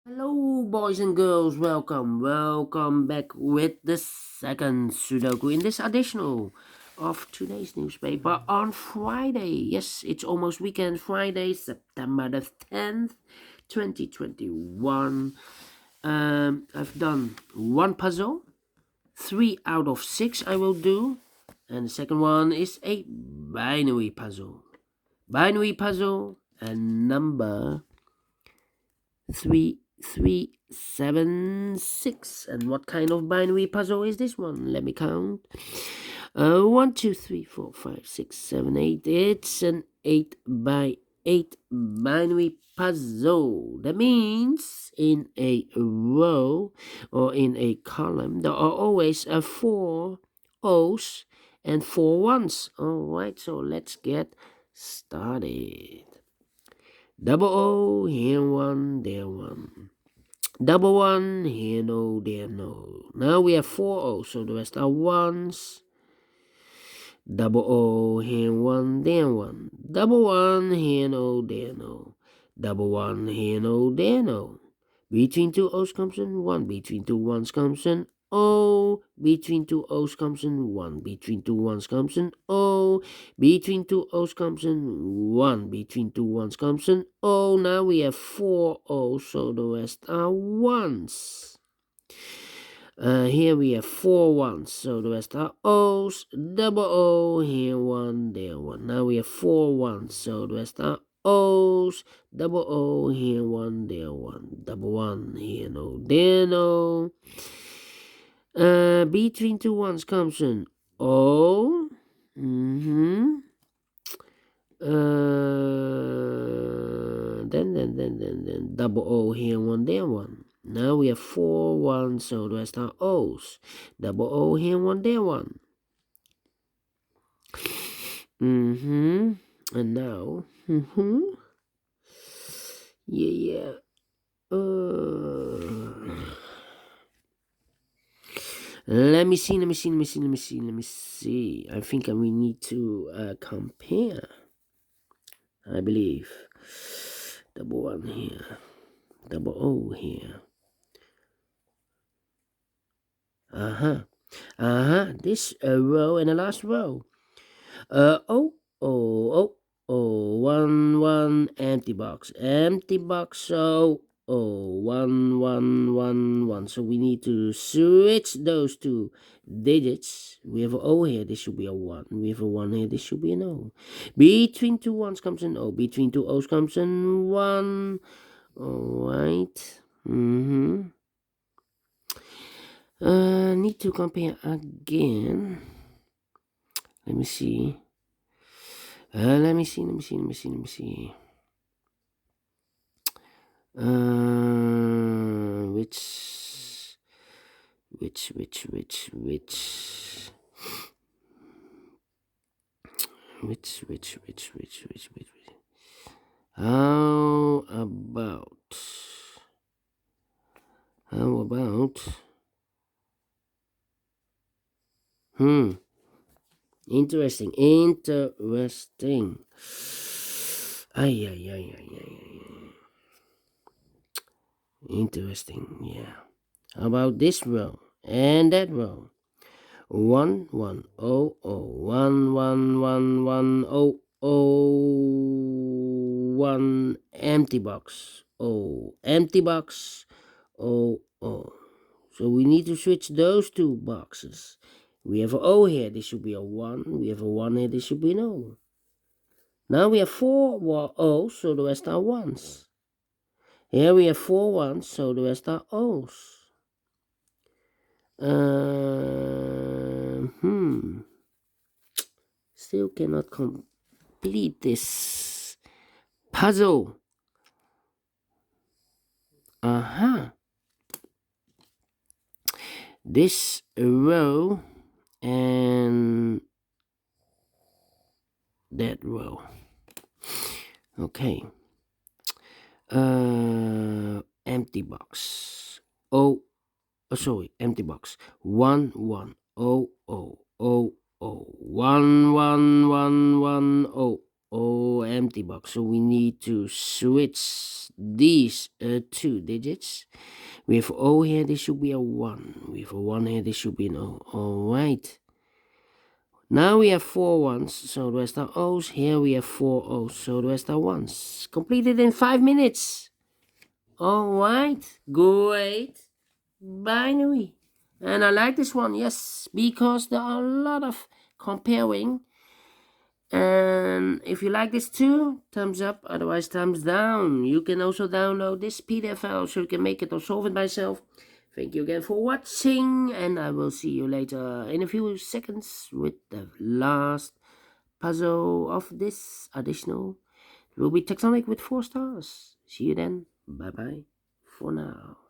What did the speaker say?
Hello, boys and girls. Welcome back with the second Sudoku in this additional of today's newspaper on Friday. Yes, it's almost weekend. Friday, September the 10th, 2021. I've done one puzzle, 3 out of 6 I will do, and the second one is a binary puzzle. Binary puzzle and number 3376. And what kind of binary puzzle is this one? Let me count. 1, 2, 3, 4, 5, 6, 7, 8. It's an 8 by 8 binary puzzle. That means in a row or in a column there are always 4 O's and 4 ones. Alright, so let's get started. Double O, here one, there one. Double one, here no, there no. Now we have 4 O's, so the rest are ones. Double O, here one, there one. Double one, here no, there no. Double one, here no, there no. Between 2 O's comes an 1. Between 2 ones comes an O. Between 2 O's comes an 1. Between 2 ones comes an O. Between 2 O's comes an 1. Between 2 ones comes an O. Now we have 4 O's, so the rest are ones. Here we have 4 ones, so the rest are O's. Double O, here 1, there 1. Now we have 4 ones, so the rest are O's. Double O, here 1, there 1. Double 1, here no, there no. Between 2 ones comes an O. Then double O, here 1, there 1. Now we have 4 ones, so the rest are O's. Double O, here 1, there 1. And now, yeah. Let me see. I think we need to compare. I believe. Double 1 here. Double O here. This row and the last row. One, empty box. So, 1. So we need to switch those two digits. We have an O here, this should be a 1. We have a 1 here, this should be an O. Between 2 ones comes an O. Between 2 O's comes an 1. Alright. Need to compare again. Let me see. Let me see. Which. How about? Interesting. Interesting, yeah. How about this row and that row? 1, 1, 0, 0, 1, 1, 1, 1, 0, 0, 1, empty box, 0, empty box, 0, 0. So we need to switch those two boxes. We have an O here, this should be a 1. We have a 1 here, this should be an O. Now we have 4 O's, so the rest are 1s. Here we have 4 1s, so the rest are O's. Still cannot complete this puzzle. This row and that row. Okay. Empty box. Empty box. 1, 1, 0, 0, 0, 0. 1, 1, 1, 1, 0, O empty box. So we need to switch these 2 digits. With O here, this should be a 1. With a 1 here, this should be an O. Alright. Now we have 4 ones, so the rest are O's. Here we have 4 O's, so the rest are 1s. Completed in 5 minutes. Alright, great. Binary. And I like this one, yes, because there are a lot of comparing. And if you like this too, thumbs up, otherwise thumbs down. You can also download this PDF file so you can make it or solve it myself. Thank you again for watching, and I will see you later in a few seconds with the last puzzle of this additional. It will be Tectonic with 4 stars. See you then. Bye bye for now.